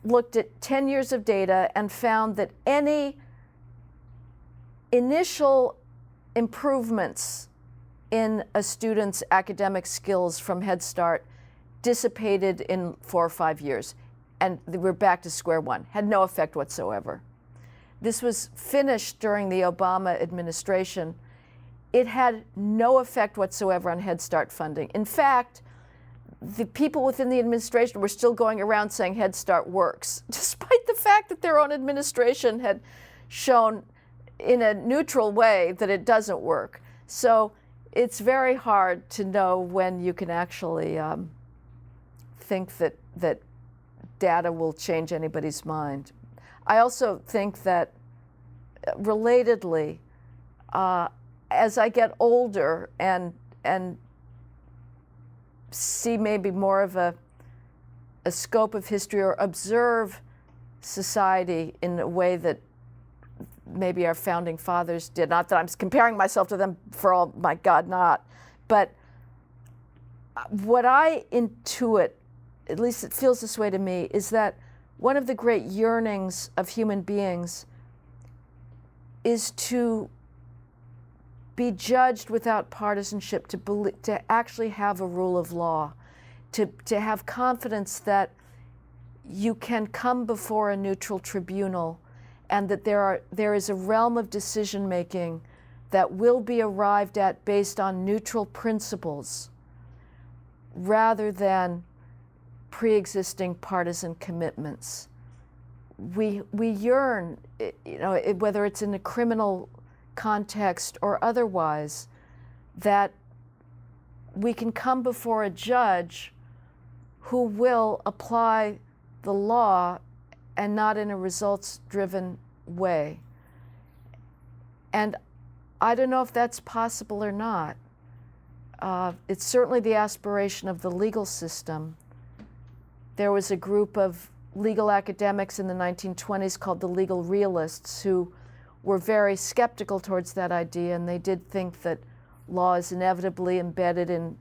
looked at 10 years of data and found that any initial improvements in a student's academic skills from Head Start dissipated in 4 or 5 years, and we're back to square one. Had no effect whatsoever. This was finished during the Obama administration. It had no effect whatsoever on Head Start funding. In fact, the people within the administration were still going around saying Head Start works, despite the fact that their own administration had shown in a neutral way that it doesn't work. So it's very hard to know when you can actually think that data will change anybody's mind. I also think that, relatedly, as I get older and see maybe more of a scope of history or observe society in a way that maybe our founding fathers did, not that I'm comparing myself to them, for all my God, not, but what I intuit, at least it feels this way to me, is that one of the great yearnings of human beings is to be judged without partisanship, to actually have a rule of law, to have confidence that you can come before a neutral tribunal and that there is a realm of decision making that will be arrived at based on neutral principles rather than pre-existing partisan commitments. We yearn, whether it's in a criminal context or otherwise, that we can come before a judge who will apply the law and not in a results-driven way. And I don't know if that's possible or not. It's certainly the aspiration of the legal system. There was a group of legal academics in the 1920s called the legal realists who were very skeptical towards that idea, and they did think that law is inevitably embedded in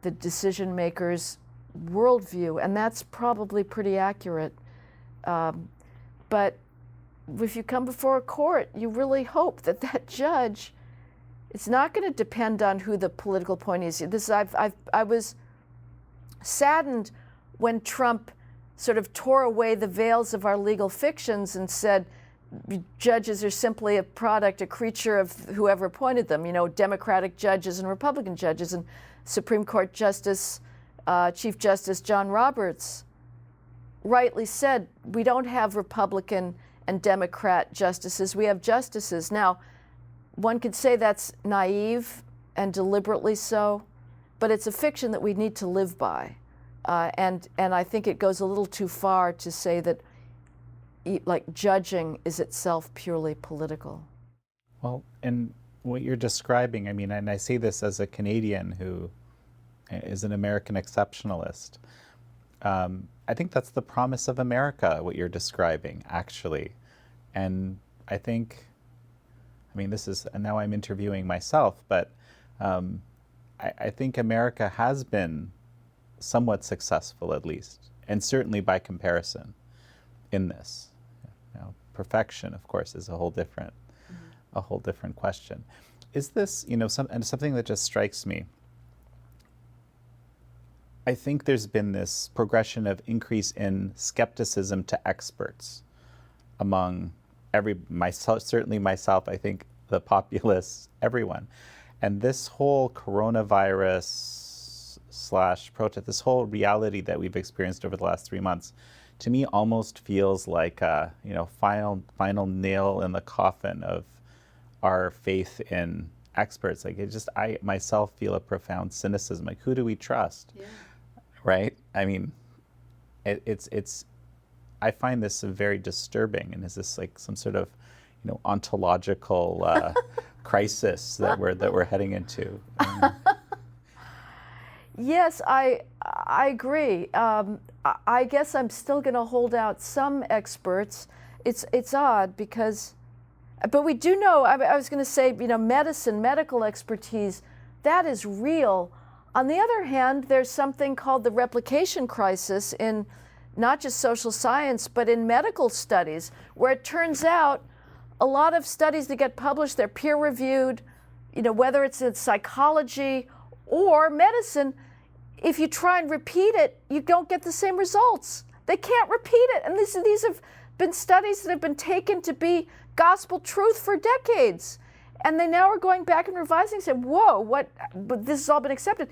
the decision maker's worldview, and that's probably pretty accurate. But if you come before a court, you really hope that that judge, it's not going to depend on who the political point is. I was saddened when Trump sort of tore away the veils of our legal fictions and said judges are simply a creature of whoever appointed them, Democratic judges and Republican judges. And Supreme Court Chief Justice John Roberts rightly said, we don't have Republican and Democrat justices, we have justices. Now, one could say that's naive and deliberately so, but it's a fiction that we need to live by. And I think it goes a little too far to say that judging is itself purely political. Well, and what you're describing, and I say this as a Canadian who is an American exceptionalist, I think that's the promise of America, what you're describing, actually. And I think, this is, and now I'm interviewing myself, but I think America has been somewhat successful, at least, and certainly by comparison in this. Perfection, of course, is a whole different question. Is this, something that just strikes me? I think there's been this progression of increase in skepticism to experts among certainly myself, I think the populace, everyone. And this whole coronavirus / protest, this whole reality that we've experienced over the last 3 months, to me almost feels like a final nail in the coffin of our faith in experts. I myself feel a profound cynicism. Who do we trust? Yeah. Right? It's I find this very disturbing. And is this some sort of ontological crisis that we're heading into? Yes, I agree. I guess I'm still going to hold out some experts. It's odd because, but we do know. I was going to say, medical expertise, that is real. On the other hand, there's something called the replication crisis in not just social science, but in medical studies, where it turns out a lot of studies that get published, they're peer-reviewed, whether it's in psychology or medicine, if you try and repeat it, you don't get the same results. They can't repeat it. And these have been studies that have been taken to be gospel truth for decades. And they now are going back and revising and saying, whoa, but this has all been accepted.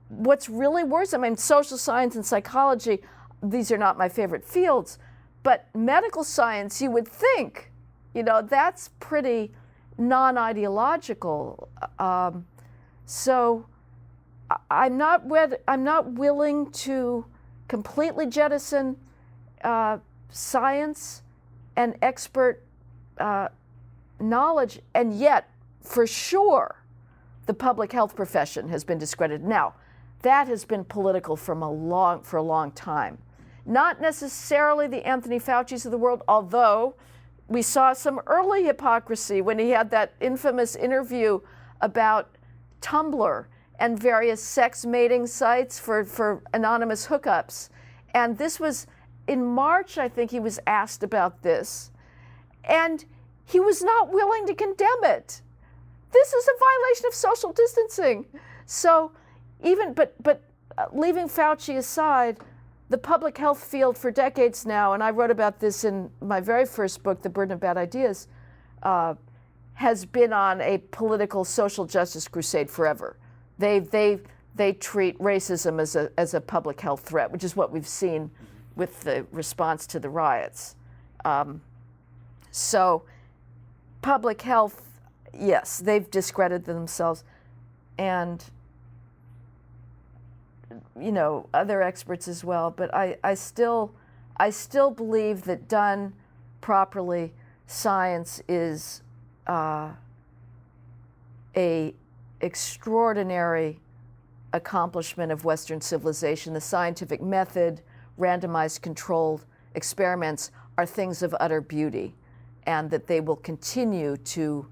What's really worse, social science and psychology, these are not my favorite fields, but medical science, you would think, that's pretty non-ideological. So I'm not willing to completely jettison science and expert knowledge, and yet, for sure, the public health profession has been discredited. Now, that has been political for a long time. Not necessarily the Anthony Faucis of the world, although we saw some early hypocrisy when he had that infamous interview about Tumblr and various sex mating sites for anonymous hookups. And this was in March, I think he was asked about this, and he was not willing to condemn it. This is a violation of social distancing. So but leaving Fauci aside, the public health field for decades now, and I wrote about this in my very first book, The Burden of Bad Ideas, has been on a political social justice crusade forever. They treat racism as a public health threat, which is what we've seen with the response to the riots. So public health, yes, they've discredited themselves. And, you know, other experts as well. But I still believe that done properly, science is a extraordinary accomplishment of Western civilization. The scientific method, randomized controlled experiments are things of utter beauty, and that they will continue to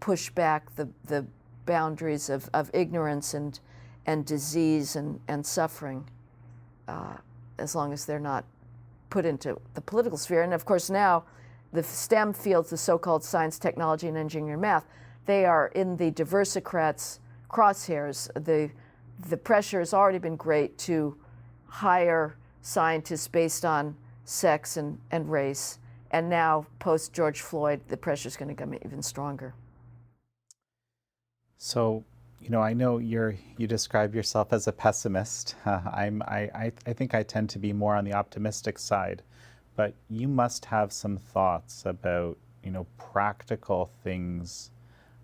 push back the boundaries of ignorance and disease and suffering, as long as they're not put into the political sphere. And of course now, the STEM fields, the so-called science, technology, and engineering and math, they are in the diversicrats' crosshairs. The pressure has already been great to hire scientists based on sex and race. And now, post George Floyd, the pressure is going to come even stronger. So, you know, I know you describe yourself as a pessimist. I think I tend to be more on the optimistic side, but you must have some thoughts about, you know, practical things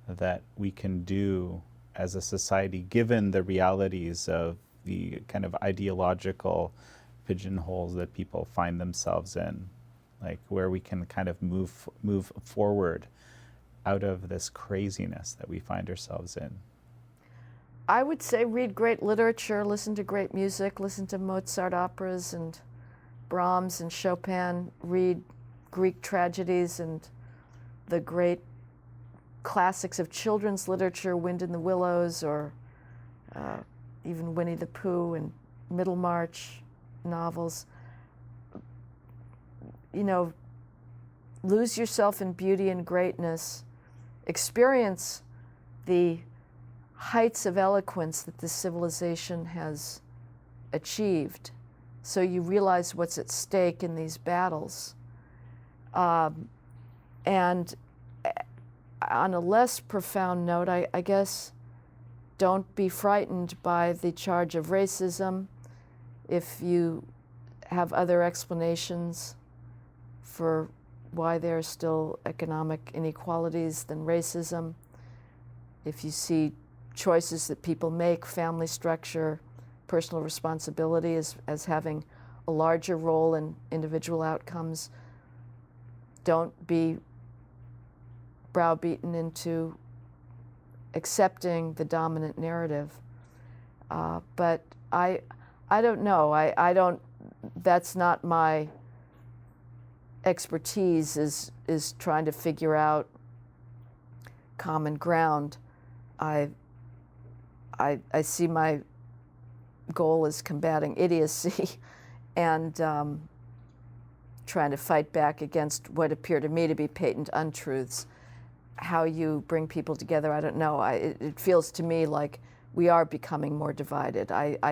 that we can do as a society, given the realities of the kind of ideological pigeonholes that people find themselves in, like where we can kind of move forward out of this craziness that we find ourselves in. I would say read great literature, listen to great music, listen to Mozart operas and Brahms and Chopin, read Greek tragedies and the great classics of children's literature, Wind in the Willows, or even Winnie the Pooh and Middlemarch novels. You know, lose yourself in beauty and greatness. Experience the heights of eloquence that this civilization has achieved, so you realize what's at stake in these battles. And on a less profound note, I guess, don't be frightened by the charge of racism. If you have other explanations for why there are still economic inequalities than racism, if you see choices that people make, family structure, personal responsibility as having a larger role in individual outcomes, don't be browbeaten into accepting the dominant narrative. But I don't know. I don't. That's not my expertise. Is trying to figure out common ground. I see my goal as combating idiocy and trying to fight back against what appear to me to be patent untruths. How you bring people together, I don't know. It feels to me like we are becoming more divided. I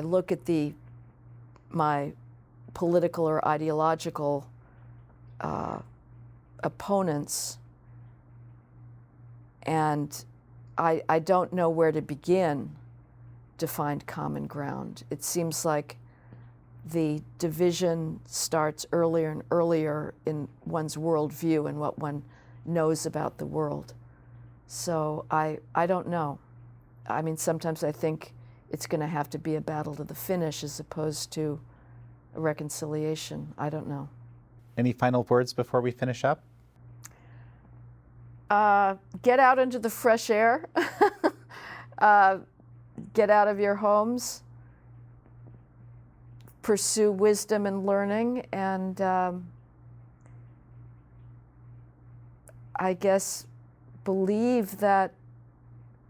look at my political or ideological opponents, and I don't know where to begin to find common ground. It seems like the division starts earlier and earlier in one's worldview and what one knows about the world. So I don't know. I mean, sometimes I think it's going to have to be a battle to the finish as opposed to a reconciliation. I don't know. Any final words before we finish up? Get out into the fresh air. Get out of your homes. Pursue wisdom and learning, and I guess believe that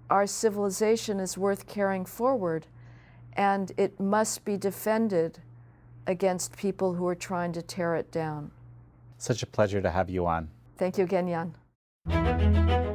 our civilization is worth carrying forward, and it must be defended against people who are trying to tear it down. Such a pleasure to have you on. Thank you again, Jan.